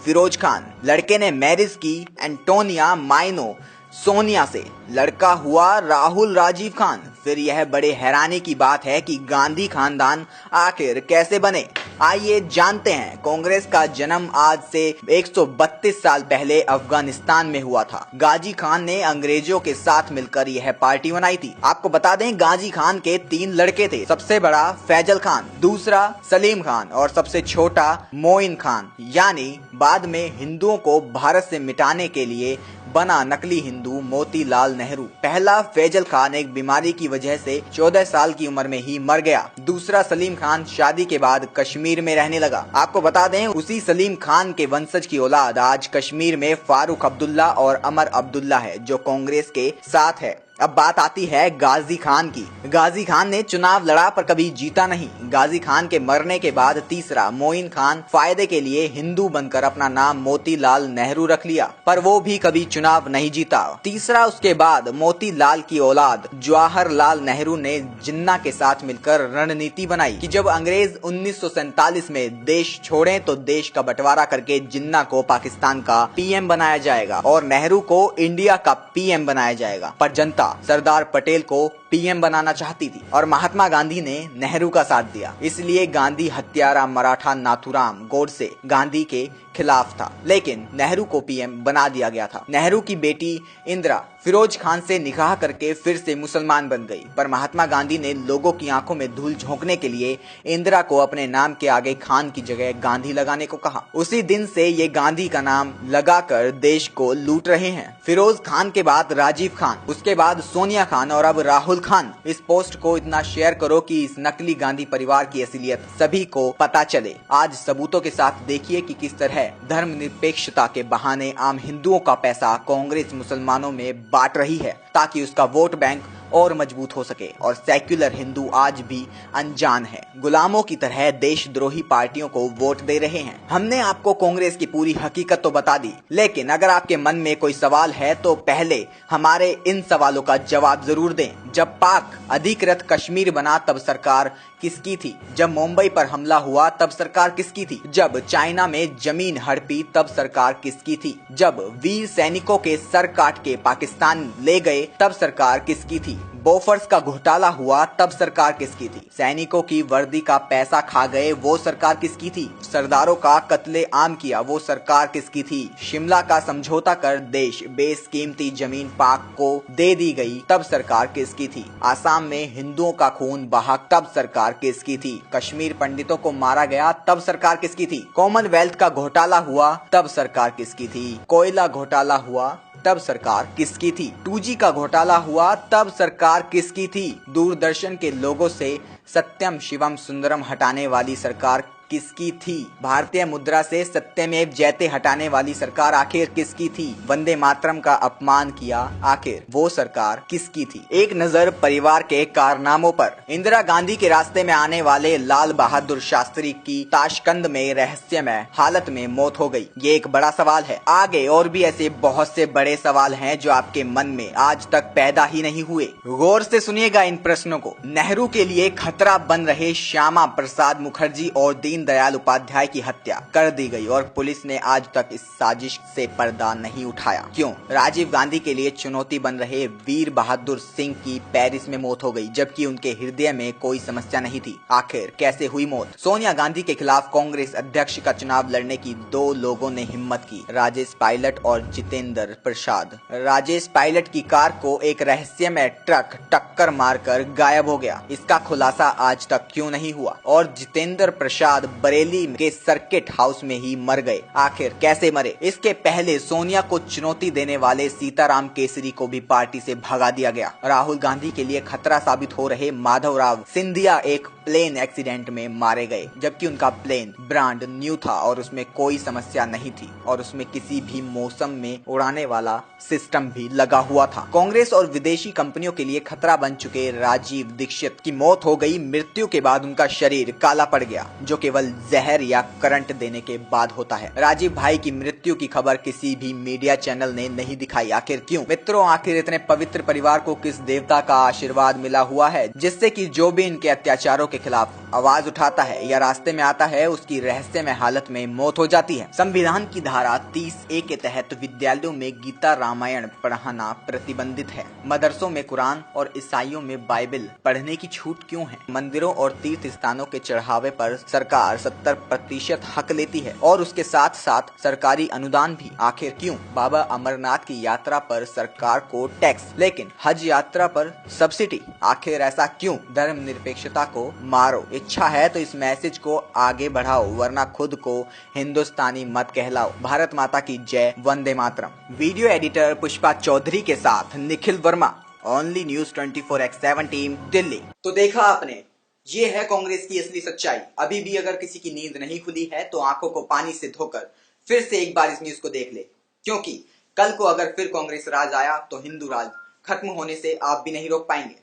फिरोज खान। लड़के ने मैरिज की एंटोनिया माइनो सोनिया से, लड़का हुआ राहुल राजीव खान। फिर यह बड़े हैरानी की बात है कि गांधी खानदान आखिर कैसे बने। आइए जानते हैं। कांग्रेस का जन्म आज से 132 साल पहले अफगानिस्तान में हुआ था। गाजी खान ने अंग्रेजों के साथ मिलकर यह पार्टी बनाई थी। आपको बता दें, गाजी खान के 3 लड़के थे। सबसे बड़ा फैजल खान, दूसरा सलीम खान और सबसे छोटा मोइन खान। यानी बाद में हिंदुओं को भारत से मिटाने के लिए बना नकली हिंदू मोतीलाल नेहरू। पहला फैजल खान एक बीमारी की वजह से 14 साल की उम्र में ही मर गया। दूसरा सलीम खान शादी के बाद कश्मीर में रहने लगा। आपको बता दें, उसी सलीम खान के वंशज की औलाद आज कश्मीर में फारूक अब्दुल्ला और अमर अब्दुल्ला है, जो कांग्रेस के साथ है। अब बात आती है गाजी खान की। गाजी खान ने चुनाव लड़ा पर कभी जीता नहीं। गाजी खान के मरने के बाद तीसरा मोइन खान फायदे के लिए हिंदू बनकर अपना नाम मोतीलाल नेहरू रख लिया, पर वो भी कभी चुनाव नहीं जीता। तीसरा उसके बाद मोतीलाल की औलाद जवाहरलाल नेहरू ने जिन्ना के साथ मिलकर रणनीति बनाई कि जब अंग्रेज 1947 में देश छोड़े तो देश का बंटवारा करके जिन्ना को पाकिस्तान का पीएम बनाया जाएगा और नेहरू को इंडिया का पीएम बनाया जाएगा। पर जनता सरदार पटेल को पीएम बनाना चाहती थी और महात्मा गांधी ने नेहरू का साथ दिया। इसलिए गांधी हत्यारा मराठा नाथूराम गोडसे गांधी के खिलाफ था, लेकिन नेहरू को पीएम बना दिया गया था। नेहरू की बेटी इंदिरा फिरोज खान से निकाह करके फिर से मुसलमान बन गई, पर महात्मा गांधी ने लोगों की आंखों में धूल झोंकने के लिए इंदिरा को अपने नाम के आगे खान की जगह गांधी लगाने को कहा। उसी दिन से ये गांधी का नाम लगाकर देश को लूट रहे हैं। फिरोज खान के बाद राजीव खान, उसके बाद सोनिया खान और अब राहुल खान। इस पोस्ट को इतना शेयर करो कि इस नकली गांधी परिवार की असलियत सभी को पता चले। आज सबूतों के साथ देखिए कि किस तरह धर्मनिरपेक्षता के बहाने आम हिंदुओं का पैसा कांग्रेस मुसलमानों में बांट रही है, ताकि उसका वोट बैंक और मजबूत हो सके। और सेक्युलर हिंदू आज भी अनजान है, गुलामों की तरह देशद्रोही पार्टियों को वोट दे रहे हैं। हमने आपको कांग्रेस की पूरी हकीकत तो बता दी, लेकिन अगर आपके मन में कोई सवाल है तो पहले हमारे इन सवालों का जवाब जरूर दें। जब पाक अधिकृत कश्मीर बना तब सरकार किसकी थी? जब मुंबई पर हमला हुआ तब सरकार किसकी थी? जब चाइना में जमीन हड़पी तब सरकार किसकी थी? जब वीर सैनिकों के सर काट के पाकिस्तान ले गए तब सरकार किसकी थी? बोफर्स का घोटाला हुआ तब सरकार किसकी थी? सैनिकों की वर्दी का पैसा खा गए वो सरकार किसकी थी? सरदारों का कत्ले आम किया वो सरकार किसकी थी? शिमला का समझौता कर देश बेशकीमती जमीन पाक को दे दी गई तब सरकार किसकी थी? आसाम में हिंदुओं का खून बहा तब सरकार किसकी थी? कश्मीर पंडितों को मारा गया तब सरकार किसकी थी? कॉमनवेल्थ का घोटाला हुआ तब सरकार किसकी थी? कोयला घोटाला हुआ तब सरकार किसकी थी? 2G का घोटाला हुआ तब सरकार किसकी थी? दूरदर्शन के लोगों से सत्यम शिवम सुंदरम हटाने वाली सरकार किसकी थी? भारतीय मुद्रा से सत्यमेव जयते हटाने वाली सरकार आखिर किसकी थी? वंदे मातरम का अपमान किया, आखिर वो सरकार किसकी थी? एक नजर परिवार के कारनामों पर। इंदिरा गांधी के रास्ते में आने वाले लाल बहादुर शास्त्री की ताशकंद में रहस्यमय हालत में मौत हो गई। ये एक बड़ा सवाल है। आगे और भी ऐसे बहुत से बड़े सवाल हैं जो आपके मन में आज तक पैदा ही नहीं हुए। गौर से सुनिएगा इन प्रश्नों को। नेहरू के लिए खतरा बन रहे श्यामा प्रसाद मुखर्जी और दीन दयाल उपाध्याय की हत्या कर दी गई और पुलिस ने आज तक इस साजिश से पर्दा नहीं उठाया। क्यों? राजीव गांधी के लिए चुनौती बन रहे वीर बहादुर सिंह की पेरिस में मौत हो गई, जबकि उनके हृदय में कोई समस्या नहीं थी। आखिर कैसे हुई मौत? सोनिया गांधी के खिलाफ कांग्रेस अध्यक्ष का चुनाव लड़ने की 2 लोगों ने हिम्मत की, राजेश पायलट और जितेंद्र प्रसाद। राजेश पायलट की कार को एक रहस्यमय ट्रक टक्कर मारकर गायब हो गया। इसका खुलासा आज तक क्यों नहीं हुआ? और जितेंद्र प्रसाद बरेली के सर्किट हाउस में ही मर गए। आखिर कैसे मरे? इसके पहले सोनिया को चुनौती देने वाले सीताराम केसरी को भी पार्टी से भगा दिया गया। राहुल गांधी के लिए खतरा साबित हो रहे माधवराव सिंधिया एक प्लेन एक्सीडेंट में मारे गए, जबकि उनका प्लेन ब्रांड न्यू था और उसमें कोई समस्या नहीं थी और उसमें किसी भी मौसम में उड़ाने वाला सिस्टम भी लगा हुआ था। कांग्रेस और विदेशी कंपनियों के लिए खतरा बन चुके राजीव दीक्षित की मौत हो गई। मृत्यु के बाद उनका शरीर काला पड़ गया, जो कि केवल जहर या करंट देने के बाद होता है। राजीव भाई की मृत्यु की खबर किसी भी मीडिया चैनल ने नहीं दिखाई। आखिर क्यों? मित्रों, आखिर इतने पवित्र परिवार को किस देवता का आशीर्वाद मिला हुआ है जिससे कि जो भी इनके अत्याचारों के खिलाफ आवाज उठाता है या रास्ते में आता है उसकी रहस्यमय हालत में मौत हो जाती है। संविधान की धारा 30A के तहत विद्यालयों में गीता रामायण पढ़ाना प्रतिबंधित है। मदरसों में कुरान और ईसाइयों में बाइबल पढ़ने की छूट क्यों है? मंदिरों और तीर्थ स्थानों के चढ़ावे पर सरकार 70% हक लेती है और उसके साथ साथ सरकारी अनुदान भी। आखिर क्यों? बाबा अमरनाथ की यात्रा पर सरकार को टैक्स, लेकिन हज यात्रा पर सब्सिडी। आखिर ऐसा क्यों? धर्मनिरपेक्षता को मारो, इच्छा है तो इस मैसेज को आगे बढ़ाओ, वरना खुद को हिंदुस्तानी मत कहलाओ। भारत माता की जय, वंदे मातरम। वीडियो एडिटर पुष्पा चौधरी के साथ Nikhil Verma, only news 24x7 team, Delhi. तो देखा आपने, ये है कांग्रेस की असली सच्चाई। अभी भी अगर किसी की नींद नहीं खुली है तो आंखों को पानी से धोकर फिर से एक बार इस न्यूज को देख ले, क्योंकि कल को अगर फिर कांग्रेस राज आया तो हिंदू राज खत्म होने से आप भी नहीं रोक पाएंगे।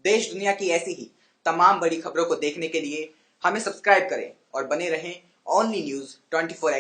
देश दुनिया की ऐसी ही तमाम बड़ी खबरों को देखने के लिए हमें सब्सक्राइब करें और बने रहें ओनली न्यूज 24x।